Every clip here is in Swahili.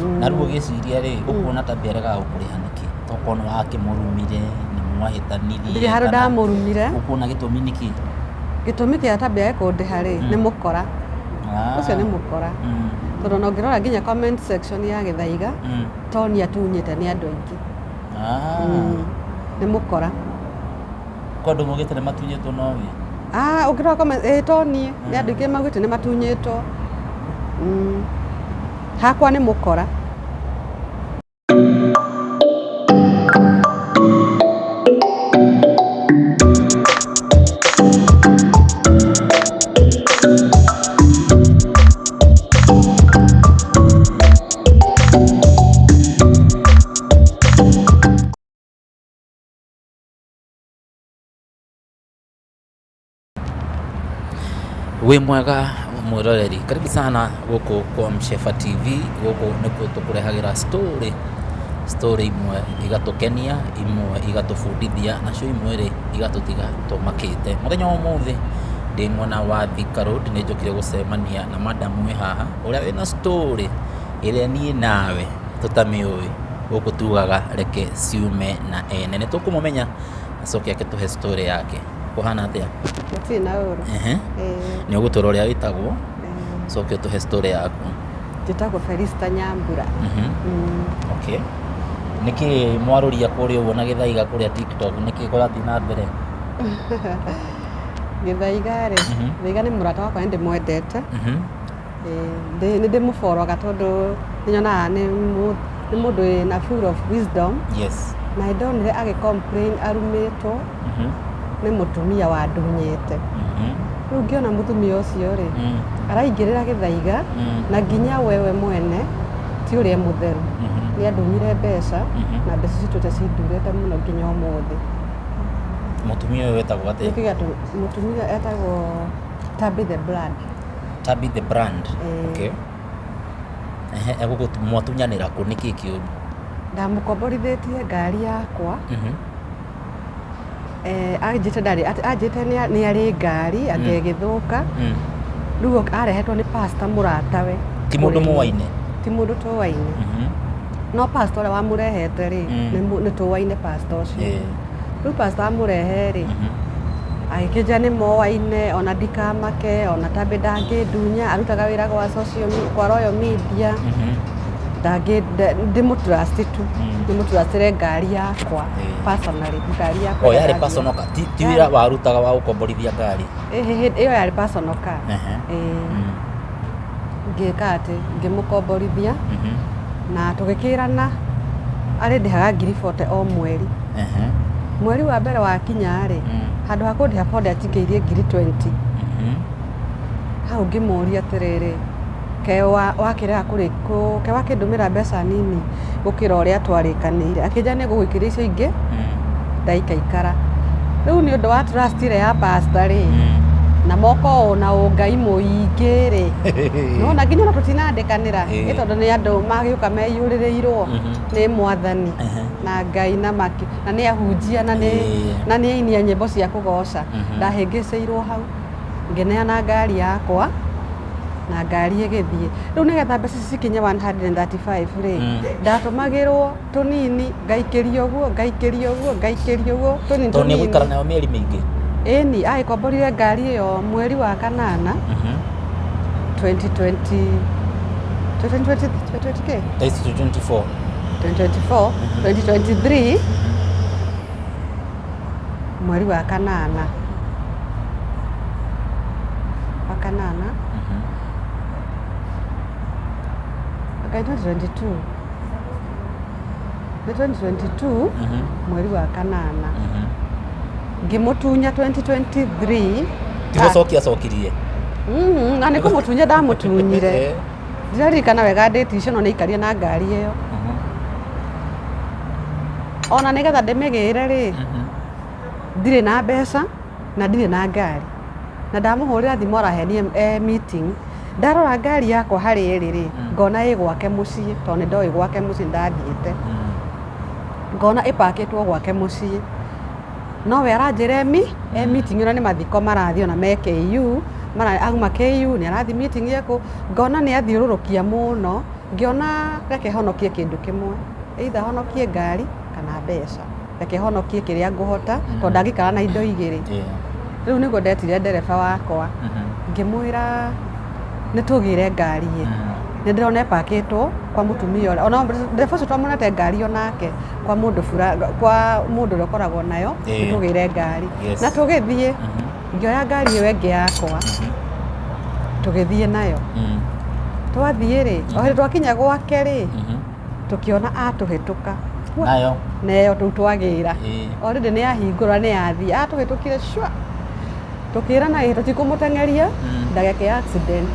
na ruo giciria ri ukuna tabia rega ukuriha niki tokono wake murumire ni mwahitanirie ndiri haru ndamurumire ukuna gitumi niki gitumi kia tabia ekundiha ri ni mukora ucio ni mukora tondu no ngirora nginya comment section ya Githaiga Tony atunyite ni andu aingi ni mukora kondu mugite ni matunyitwo no wi ukirora comment Tony ni andu aingi magwite ni matunyitwo hakwa ni mukora we mwega mwiroreri karibu sana guku kwa Mshefa TV guku nikuo tukurehagira story imwe igatukenia imwe igatufundithia na cio imwe ri igatutiga tumakite muthenya umuthi ndi mwena wa Thika Road ni njokire gucemania na madam we haha uria wina story iria nie nawe tutamiui guku tugaga reke ciume na ene ni tukumumenya acoke akituhe story yake kuhana atia mutina uru ni ugutura uria witagwo coke utuhe story yaku njitagwo Felista Nyambura okay niki mwaruria kuria uguo na Githaiga kuria TikTok niki kurathi na mbere Githaiga ri Githaiga ni murata wakwa ndi mwendete ndi muforoga tondu ninyona ni mundu na full of wisdom yes na ndonire agi complain arumitwo ni mutumia wa ndunyete riu ngiona mutumia ucio ri araingirira Githaiga na nginya wewe mwene ti uria mutheru ni andunyire mbeca na mbeca citute cindurete muno nginya umuthi mutumia wewe etagwo atia mutumia etagwo Tabby the Brand okay mwatunyanira ku niki kiuru ndamukomborithitie ngari yakwa ajite ni ari ngari angegithuka riu arehetwo ni pastor muratawe ti mundu muwaine ti mundu tuwaine no pastor uria wamurehete ri ni tuwaine pastor ucio riu pastor amurehe ri agikija ni mowaine ona ndikamake ona Tabby ndangidunya arutaga wira kwa Royal Media ndimutrust tu ndimutrustire ngari yakwa personally ngari yakwa yari personal ti wira warutaga wa ukomborithia ngari iyo yari personal car ngikate ngimukomborithia na tugikirana ari ndihaga ngiri 40 o mweri mweri wa mbere wa kinya ri handu ha kundiha bonde atingeirie ngiri 20 hau ngimuria atiriri ke wakira kuriku ke wakindumira mbeca nini gukira uria twarikanire akija ni gugwikiria icio ingi ndaikaikara riu ni undu wa trust ire ya pastor ri na moko na ungai muingi ri no na nginya tutinandikanira itondu ni andu magiuka meyuririirwo ni mwathani na ngai na maki na ni ahunjia na ni ainia nyimbo cia kugoca ndahingiceirwo hau ngineana ngari yakwa na ngari igithie riu nigetha mbeca cikinye 135 ri ndatumagirwo tunini ngaikirio guo tunini to ni gwikara nayo mieri mingi eni aikomborire ngari iyo mweri wa kanana 2020 2023 mweri wa kanana okay 2022 mweri wa kanana ngimutunya 2023 tigocokia cokirie na ni kumutunya ndamutunyire ndirarikana wega date icio no ni ikaria na ngari iyo ona nigetha ndimigire ri ndire na mbeca na ndire na ngari na ndamuhurira thimu arahenie meeting ndarora ngari yakwa hari iri ri ngona igwake mucii tondu ndoi gwake mucii ndathiite ngona ipakitwo gwake mucii no we aranjire meeting ino ni mathiko marathi ona me KU mara aguma KU ni arathi meeting yako ngona ni athiururukia muno ngiona reke honokie kindu kimwe either honokie ngari kana mbeca reke honokie kiria nguhota to ndangikara na indo igiri riu niguo ndetire ndereba wakwa ngimwira nitugire ngari ni ndirona ipakitwo kwa mutumia ona ndereba ucio twamonete ngari onake kwa mundu ukoragwo nayo nitugire ngari na tugithie ngioya ngari iyo engi yakwa tugithie nayo twathie ri o twakinya gwake ri tukiona atuhituka nayo tu twagira already ni ahingura ni athie atuhitukire shwa tukira na tutikumutengeria ndageke ya accident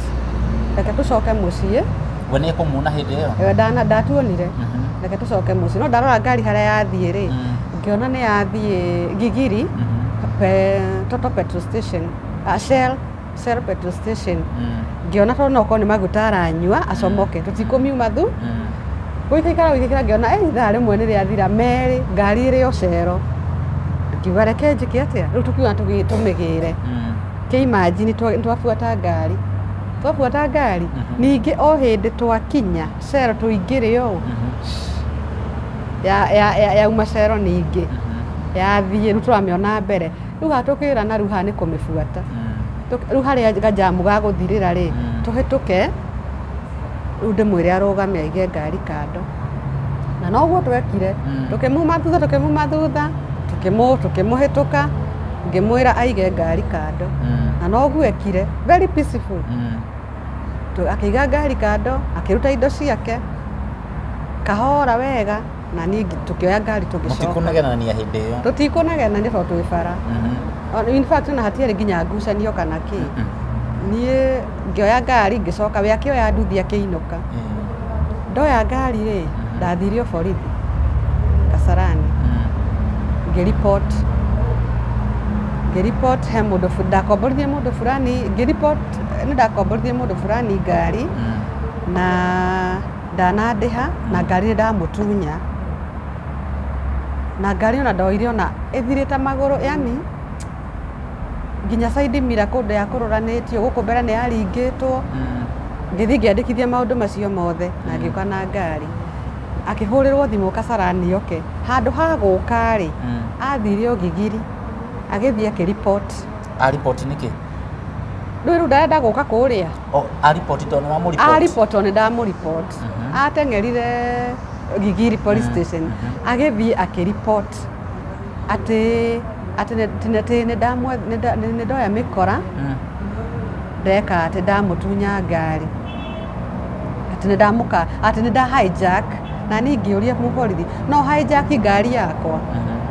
reke tucoke mucii we ni kumuna hindi iyo ndatuonire reke tucoke mucii no ndarora ngari haria yathie ri ngiona ni yathie Gigiri Total petrol station Shell petrol station ngiona to no ko ni maguta aranyua acomoke tutikumiuma thu gwikikara ngiona ithaa rimwe ni riathira meri ngari iri o Shell ngiuga reke njike atia riu tukiuga tumigire ke imagine twafuata ngari ningi o hindi twakinya Shell tuingire o ya uma Shell ningi yathie riu turamiona mbere riu hatukira na riu ha ni kumifuata riu haria gajamu ga guthirira ri tuhituke riu ndimwire arugame aige ngari kando na noguo twekire tukimuma thutha tukimuhituka ngimwira aige ngari kando na noguo ekire very peaceful akiiga ngari kando akiruta indo ciake kahora wega na ningi tukioya ngari tugicoka mutikunegania hindi iyo tutikunegania to twibara in fact na hatiari nginya ngucanio kana ki nie ngioya ngari ngicoka we akioya nduthi akiinuka ndoya ngari ri ndathirio borithi Kasarani ngiripot he mundu ndakomborithie mundu fulani ngiripot ni ndakomborithie mundu fulani ngari na ndanandiha na ngari ndamutunya na ngari ona ndoire ona ithirite maguru yani nginya side mirror kundu ya kururanitio guku mbere ni aringitwo ngithi ngiandikithia maundu macio mothe na ngiuka na ngari akihurirwo thimu Kasarani oke handu ha guka ri athirio Gigiri agithie akiripot niki riu ndarenda guka kuria report to no amuripot report on ndamuripot atengerire Gigiri police station agithie akiripot ati ni ndoya mikora ndeka ati ndamutunya ngari ati ni ndamuka ati ni nda hijack na ningiuria muborithi no hijack ngari yakwa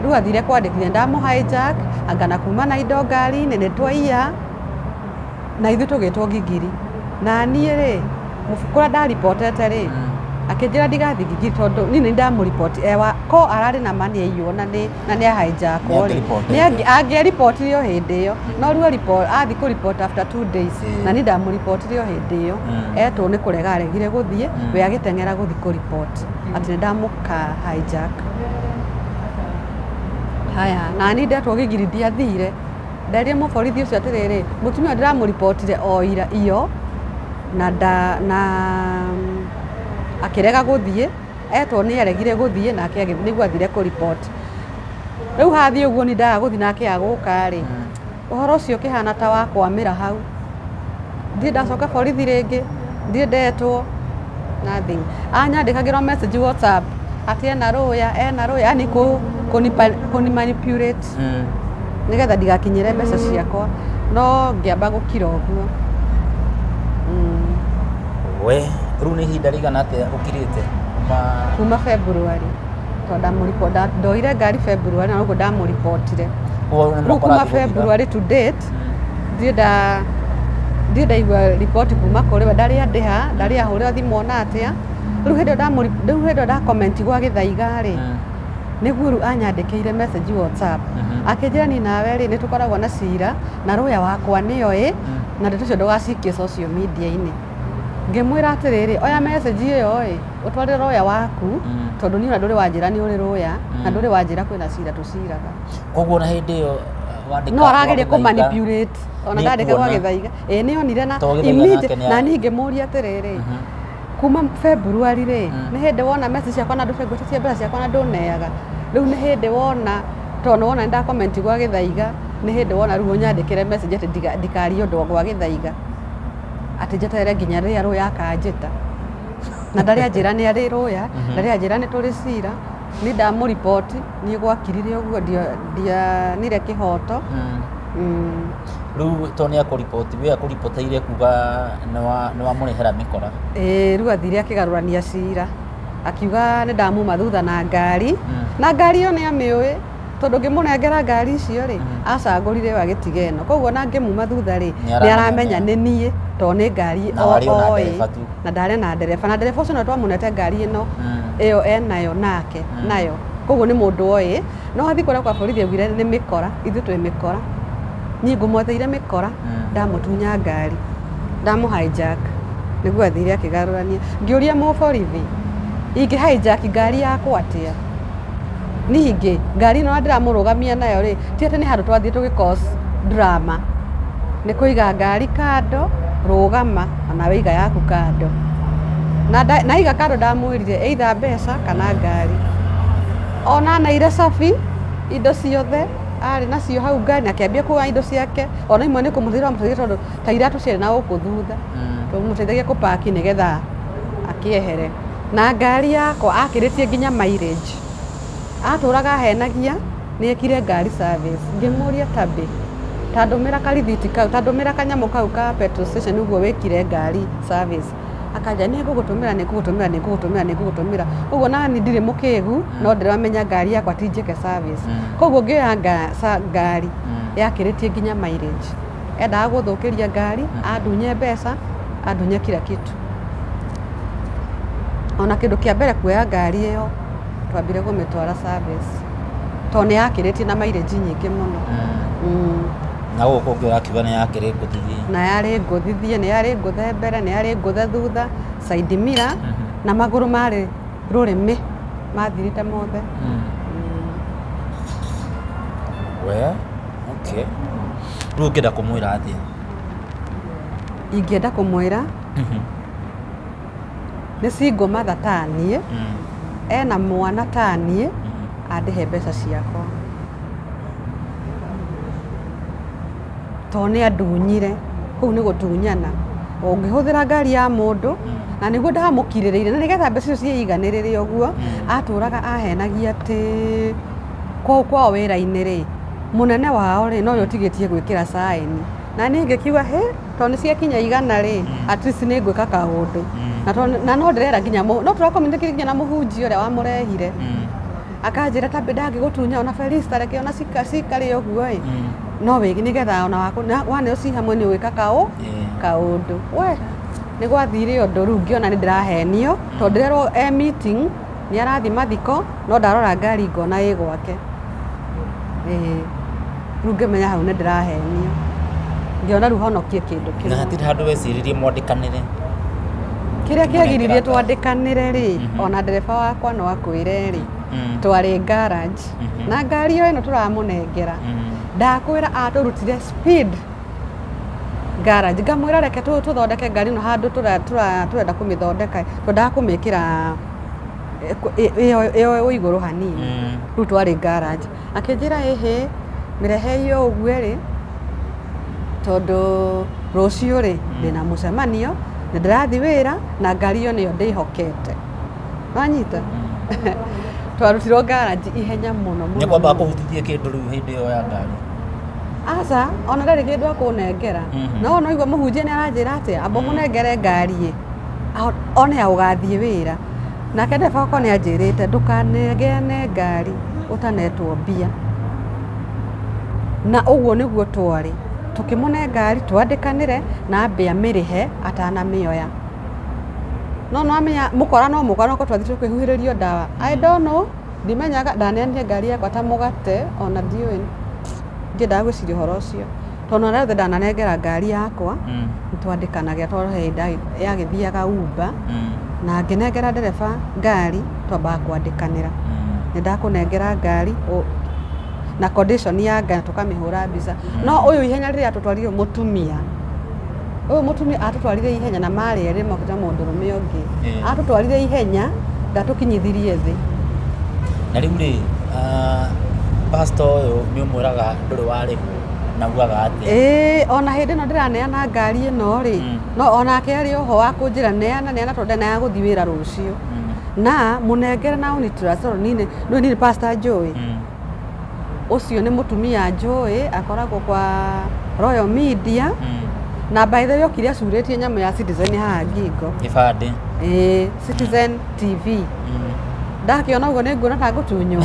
riu athire kwandikithia ndamu hijack angana kuma na indo ngari nene twaiya na ithu tugitwo Gigiri na nie ri mufukura ndaripotete ri akinjira ndigathi Gigiri tondu nini ndamuripot ewa ko arari na mani eyo na ni hijack ori ni angiripotire o hindi iyo no riu report athi ku report after 2 days na ni ndamuripotire o hindi iyo etwo ni kurega aregire guthie we agitengera guthi ku report ati ndamuka hijack haya na ni ndetwo Gigiri ndiathire ndaria muborithi ucio atiriri mutumia ndiramuripotire o ira iyo na akirega guthie etwo ni aregire guthie na ake niguo athire ku report riu hathie uguo ni ndaga guthie nake aguka ri uhoro ucio kihana ta wa kwamira hau ndie ndacoka borithi ringi ndie ndetwo nothing anyandikagirwo message WhatsApp ati ena roya yani kuni manipulate nigetha ndigakinyire mbeca ciakwa no ngiamba gukira uguo we riu ni hinda rigana atia ukirite kuma February to ndamuripot ndoire ngari February na uguo ndamuripotire kuma February to date ndie ndaigua report kuma kuri we ndari ahurira thimu ona atia riu hindi nda comment gwa Githaiga ri niguo riu anyandikire message WhatsApp akinjira ni nawe ri nitukoragwo na cira na roya wakwa niyo na ndeto cio ndugacikie social media-ini ngimwira atiriri oya message iyo utware roya waku tondu ni nduri wanjira ni uri roya na nduri wanjira kwina cira tuciraga koguo na hindi iyo wandika no arageria ku manipulate ona ndandika gwa Githaiga ni onire na immediate na ni ngimuria atiriri kuma February rĩ nĩ hĩndĩ wona message ciakwa na ndũbengũtetie mbeca ciakwa na ndũneaga rĩu nĩ hĩndĩ wona tondũ wona nda comment gwa Gĩthaiga nĩ hĩndĩ wona rĩu nyandĩkĩre message atĩ ndikarie ũndũ gwa Gĩthaiga atĩ njetere nginya rĩrĩa rũya akanjĩta na ndarĩ anjĩra nĩ arĩ rũya ndarĩ anjĩra nĩ tũrĩ cira nĩ ndamũripoti niĩ gwakirire ũguo ndianire kĩhoto rĩu to nĩ akũripoti we akũripoteire kuga nĩ wamũrehera mĩkora rĩu athire akĩgarũrania cira akiuga nĩ ndamuma thutha na ngari na ngari ĩyo nĩ amĩũĩ tondũ ngĩmũnengera ngari icio rĩ acagũrire wa gĩtigeno koguo na ngĩmuma thutha rĩ nĩ aramenya nĩ niĩ tondũ nĩ ngari oĩ na ndarĩ na ndereba ũcio no twamũnete ngari ĩno ĩyo enayo nake nayo koguo nĩ mũndũ oĩ no athi kũrĩa kwa borithi augire nĩ mĩkora ithuĩ twĩ mĩkora niĩ ngũmwetheire mĩkora ndamũtunya ngari ndamũ hijack nĩguo athire akĩgarũrania ngĩũria mũborithi ingĩ hijack ngari yakwa atĩa ningĩ ngari ĩno ndĩramũrũgamia nayo rĩ ti atĩ nĩ handũ twathiĩ tũgĩ-cause drama nĩ kũiga ngari kando rũgama na wĩiga yaku kando na iga kando ndamwĩrire either mbeca kana ngari ona naire cabi indo ciothe arĩ nacio hau ngari na akĩambia kuoya indo ciake ona imwe nĩ kũmũteithia tondũ ta iratũ ciarĩ na gũkũ thutha tũmũteithagia kũpaki nĩgetha akĩehere na ngari yakwa akĩrĩtie nginya mileage atũraga ahenagia nĩ ekire ngari service ngĩmũria tabĩ tandũmĩra karithiti kau tandũmĩra kanyamũ kau ka petrol station ũguo wĩkire ngari service akanja nĩ ngũgũtũmĩra ũguo nani ndirĩ mũkĩgu no ndĩramenya ngari yakwa ti njĩke service koguo ngĩoya ngari yakĩrĩtie nginya mileage endaga gũthũkĩria ngari andunye mbeca andunye kila kitu ona kĩndũ kĩa mbere kuoya ngari ĩyo twambire gũmĩtwara service tondũ nĩ yakĩrĩtie na mileage nyingĩ mũno na gũkũ ũngĩ ũrakiuga nĩ yakĩrĩ ngũthithie na yarĩ ngũthithie nĩ yarĩ ngũthe mbere nĩ yarĩ ngũthe thutha side mirror na magũrũ marĩ rũrĩmĩ mathirĩte mothe we okay rĩu ũngĩenda kũmwĩra atĩa ingĩenda kũmwĩra nĩ single mother ta niĩ ena mwana ta niĩ andĩhe mbeca ciakwa tondũ nĩ andunyire kũu nĩ gũtunyana ũngĩhũthĩra ngari ya mũndũ na nĩguo ndamũkirĩrĩire na nĩgetha mbeca icio ciĩiganĩrĩre ũguo atũraga ahenagia atĩ kwao wĩra-inĩ rĩ mũnene wao rĩ no yo tigĩtie gwĩkĩra saĩni na niĩ ngĩkiuga tondũ nĩ ciakinya igana rĩ at least nĩ ngwĩka kaũndũ na no ndĩrera nginya no tũrakominĩkire nginya na mũhunjia ũrĩa wamũrehire akanjĩra tabĩ ndangĩgũtunya ona Felista reke ona cikarĩ ũguo no wĩgi nĩgetha ona waku waneo ci hamwe nĩ ũgwĩka kaũndũ we nĩ gwathire ũndũ rĩu ngĩona nĩ ndĩrahenio tondũ ndĩrerwo meeting nĩ arathi mathiko no ndarora ngari ngona ĩ gwake rĩu ngĩmenya hau nĩ ndĩrahenio ngĩona rĩu honokie kĩndũ kĩu na hatirĩ handũ weciririe mwandĩkanĩre kĩrĩa kĩagiririe twandĩkanĩre rĩ ona ndereba wakwa no akwĩre rĩ twarĩ garage na ngari ĩno tũramũnengera ndakwĩra atũrutire speed garage ngamwĩra reke tũthondeke ngari ĩno handũ tũrenda kũmĩthondeka twendaga kũmĩkĩra ĩyo igũrũ hanini rĩu twarĩ garage akĩnjĩra ĩhĩ mĩrehe iyo ũguo rĩ tondũ rũciũ rĩ ndĩna mũcemanio nĩ ndĩrathi wĩra na ngari ĩyo nĩyo ndĩhokete wanyita twarutirwo garage ihenya mũno nĩ kwamba kũhutithia kĩndũ rĩu hĩndĩ ĩyo ya ngari aca ona ndarĩ kĩndũ akũnengera no igua mũhunjia nĩ aranjĩra atĩ amba mũnengere ngari one ya ũgathiĩ wĩra nake ndereba wakwa nĩ anjĩrĩte ndũkanegene ngari ũtanetwo mbia na ũguo nĩguo twarĩ tũkĩmũne ngari twandĩkanĩre na mbia mĩrĩhe atanamĩoya no amenya mũkora no ko twathi tũkĩhuhĩrĩrio ndawa I don't know ndimenyaga ndaneanire ngari yakwa ta mũgate ona ndiũĩ ngĩendaga gwĩciria ũhoro ũcio tondũ ona rĩothe ndananengera ngari yakwa nĩtwandĩkanagia tondũ hĩndĩ yagĩthiaga Uber na ngĩnengera ndereba ngari twambaga kwandĩkanĩra nĩ ndakũnengera ngari na condition ya ngari tũkamĩhũra mbica no ũyũ ihenya rĩrĩa tũtwarire mũtumia Uyu mutumia atutwarire ihenya na mari eri makuta mundurume ungi atutwarire ihenya ndatukinyithirie thi na riu ri pastor uyu ni umwiraga nduri wariho na ugaga ati ona hindi no ndiraneana ngari ino ri no onake ari oho wa kunjira neana tondu na guthi wira rucio na munengere na unitrust nini pastor Joy ucio ni mutumia Joy akoragwo kwa Royal Media na by the way okire acurĩtie nyamũ ya Citizen haha ngingo ibande Citizen TV ndakiona uguo nĩ nguona ta ngũtunywo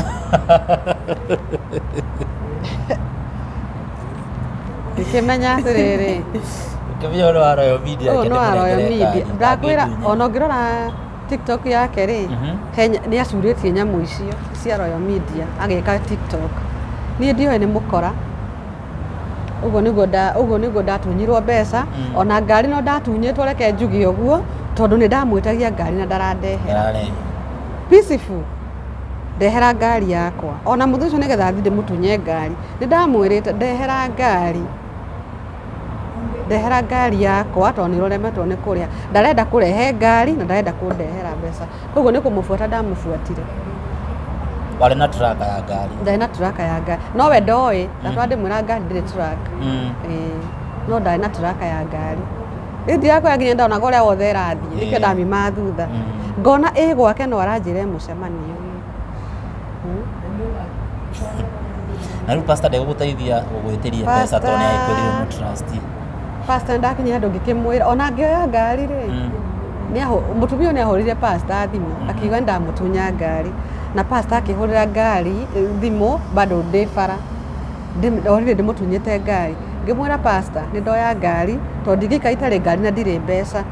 ikimenya atĩrĩrĩ ukimenya ũrĩa wa Royal Media ndakwĩra ona ũngĩrora TikTok yake rĩ nĩ acurĩtie nyamũ icio cia Royal Media ageka TikTok niĩ ndioĩ nĩ mũkora uguo niguo ndatunyirwo mbeca ona ngari no ndatunyĩtwo reke njuge ũguo tondu nĩ ndamwĩtagia ngari na ndarandehera peaceful ndehera ngari yakwa ona mũthĩ ũcio nĩgetha thiĩ ndĩmũtunye ngari nĩ ndamwĩrĩte ndehera ngari yakwa tondu nĩ ũremetwo nĩ kũrĩa ndarenda kũrehe ngari na ndarenda kũndehera mbeca koguo nĩ kũmũbuata ndamũbuatire wale na track ya ngari ndari na track ya ngari no we ndoĩ na twande mwĩra ngari ndĩrĩ track no ndari na track ya ngari indi yakwa nginya ndona ũrĩa wothe ĩrathiĩ nĩkĩo ndamima thutha ngona gwake no aranjĩra mũcemanio na rĩu pastor ndegũgũteithia gũgwĩtĩria mbeca tondũ nĩ akwĩrire mũtrust pastor ndakinya handũ ngĩkĩmwĩra ona ngĩoya ngari rĩ mũtumia nĩ ahũrire pastor thimũ akiuga ndamũtunya ngari na pastor akihurira ngari thimo bado ndi bara ndorire ndimutunyite ngari ngimwira pastor ni ndoya ngari to ndigika itari ngari na ndire mbeca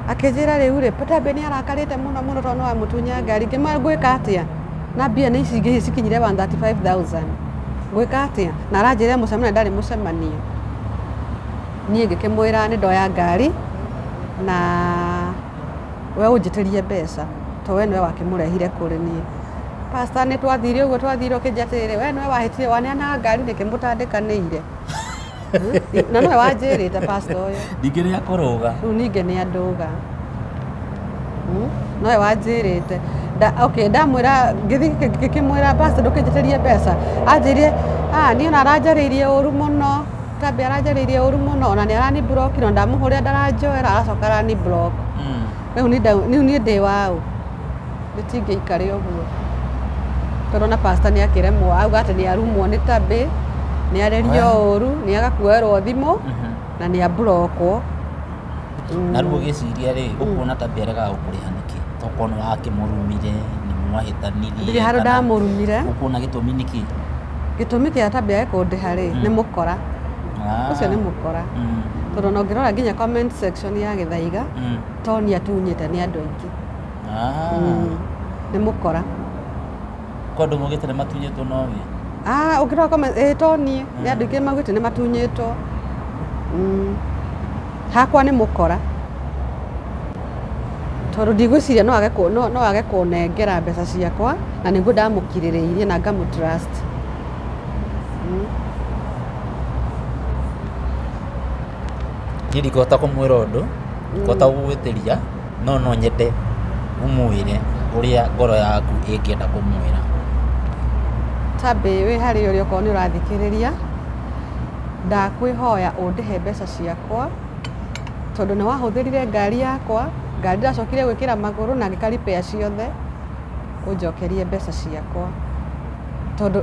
akijira riu ri patambe ni arakarite muno to no amutunya ngari ngimagwika atia na bia ni ici cikinyire 135,000 gwika atia na aranjire mucemania ndari mucemanio nie ngikimwira ni ndoya ngari na we unjitirie mbeca to we niwe wakimurehire kuri nie pastor nĩ twathire ũguo ũkĩnjatĩrĩre we nĩwe wahĩtire waneana ngari nĩkĩmũtandĩkanĩire na nĩwe wanjĩrĩte pastor ũyũ ndingĩrĩ akũrũga rĩu ningĩ nĩ andũga nowe wanjĩrĩte ndamwĩra ngĩkĩmwĩra pastor ndũkĩnjatĩrie mbeca anjĩrire niĩ ona aranjarĩirie ũru mũno tambe aranjarĩirie ũru mũno ona nĩ arani block no ndamũhũrĩra ndaranjoera aracoka arani block rĩu niĩ ndĩ waũ ndĩtingĩikare ũguo tondũ na pastor nĩ akĩremwo auga atĩ nĩ arumwo nĩ tambe nĩ arerio ũru nĩ agakuerwo thimũ na nĩ aburokwo na rĩu ũgĩciria rĩ ũkuona tambe aregaga gũkũrĩha nĩkĩ tokorwo nĩ wakĩmũrumire nĩ mwahĩtanirie ndirĩ handũ ndamũrumire ũkuona gĩtũmi nĩkĩ gĩtũmi kĩa tambe kũndĩha rĩ nĩ mũkora ũcio nĩ mũkora tondũ no ngĩrora nginya comment section ya Gĩthaiga to nĩ atunyĩte nĩ andũ aingĩ nĩ mũkora kodũ mũgĩte nĩ matunyĩtwo no we ũngĩrora comment to niĩ nĩ andũ aingĩ maugĩte nĩ matunyĩtwo hakwa nĩ mũkora tondũ ndigwĩciria no age kũnengera mbeca ciakwa na nĩguo ndamũkirĩrĩirie na ngamũtrust niĩ ndingĩhota kũmwĩra ũndũ ngũhota gũgwĩtĩria no nyende ũmwĩre ũrĩa ngoro yaku ĩngĩenda kũmwĩra tambe wĩ harĩa ũrĩa okorwo nĩ ũrathikĩrĩria ndakwĩhoya ũndĩhe mbeca ciakwa tondũ nĩ wahũthĩrire ngari yakwa ngari ndacokire gwĩkĩra magũrũ na ngĩkaripea ciothe ũnjokerie mbeca ciakwa tondũ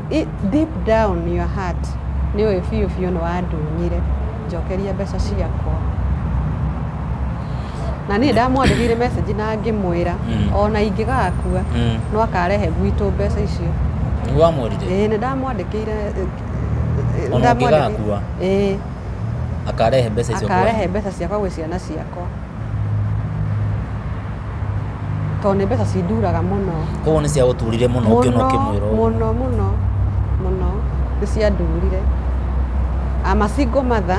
deep down your heart nĩ ũĩ biũ nĩ wandunyire njokerie mbeca ciakwa na niĩ ndamwandĩkĩire message na ngĩmwĩra ona ingĩgakua no akarehe gwitũ mbeca icio nĩwamwĩrire nĩ ndamwandĩkĩire ona ũngĩgakua akarehe mbeca ciakwa gwĩ ciana ciakwa tondũ nĩ mbeca cinduraga mũno koguo nĩ ciagũturire mũno ũkĩona ũkĩmwĩra mũno nĩ ciandurire amacingo matha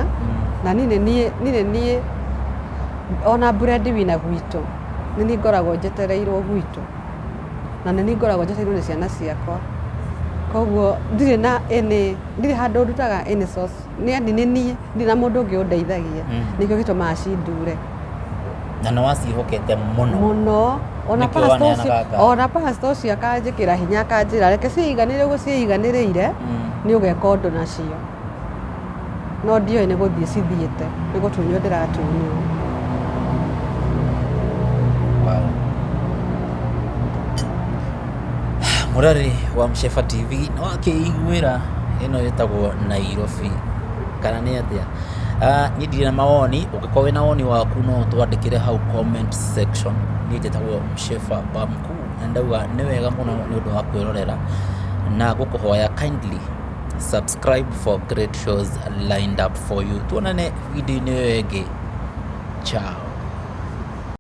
na niĩ ona breadwinner gwitũ nĩ niĩ ngoragwo njetereirwo gwitũ na nĩ niĩ ngoragwo njetereirwo nĩ ciana ciakwa koguo ndirĩ na ene ndirĩ handũ ndutaga ene source nĩ andi nĩ niĩ ndirĩ na mũndũ ũngĩ ũndeithagia nĩkĩo gĩtũmaga cindure na nĩ wacihokete mũno ona pastor ũcio akanjĩkĩra hinya akanjĩra reke ciĩiganĩre ũguo ciĩiganĩrĩire nĩ ũgeka ũndũ nacio no ndioĩ nĩ gũthiĩ cithiĩte nĩ gũtunywo ndĩratunywo. Mũrari wa Mshefa TV nĩ wakĩiguĩra ĩno ĩtagwo Nairobi kana nĩ atĩa? Niĩ ndirĩ na mawoni, ũngĩkorwo wĩna woni waku no ũtwandĩkĩre hau comment section. Niĩ njĩtagwo Mshefa Bamku na ndauga nĩ wega mũno nĩ ũndũ wa kwĩrorera na gũkũhoya kindly subscribe for great shows lined up for you. Tuonane video-inĩ ĩyo ĩngĩ. Ciao.